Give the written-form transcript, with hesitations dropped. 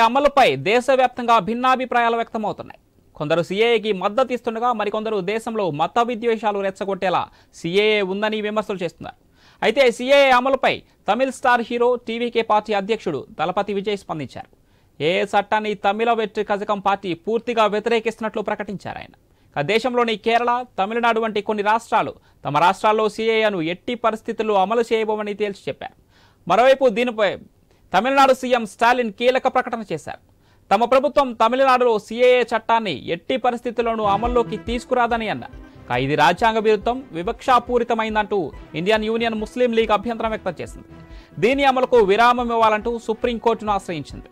అమలుపై దేశవ్యాప్తంగా భిన్నాభిప్రాయాలు వ్యక్తమవుతున్నాయి. కొందరు సీఏఏకి మద్దతు ఇస్తుండగా మరికొందరు దేశంలో మత విద్వేషాలు రెచ్చగొట్టేలా సీఏఏ ఉందని విమర్శలు చేస్తున్నారు. అయితే సీఏఏ అమలుపై తమిళ స్టార్ హీరో టీవీకే పార్టీ అధ్యక్షుడు దళపతి విజయ్ స్పందించారు. ఏ చట్టాన్ని తమిళ వెట్రి కజకం పార్టీ పూర్తిగా వ్యతిరేకిస్తున్నట్లు ప్రకటించారు ఆయన. దేశంలోని కేరళ, తమిళనాడు వంటి కొన్ని రాష్ట్రాలు తమ రాష్ట్రాల్లో సీఏఏను ఎట్టి పరిస్థితుల్లో అమలు చేయబోమని తేల్చి చెప్పారు. మరోవైపు దీనిపై తమిళనాడు సీఎం స్టాలిన్ కీలక ప్రకటన చేశారు. తమ ప్రభుత్వం తమిళనాడులో సీఏఏ చట్టాన్ని ఎట్టి పరిస్థితుల్లోనూ అమల్లోకి తీసుకురాదని అన్నారు. ఇది రాజ్యాంగ విరుద్ధం, వివక్షాపూరితమైందంటూ ఇండియన్ యూనియన్ ముస్లిం లీగ్ అభ్యంతరం వ్యక్తం చేసింది. దీని అమలుకు విరామం ఇవ్వాలంటూ సుప్రీంకోర్టును ఆశ్రయించింది.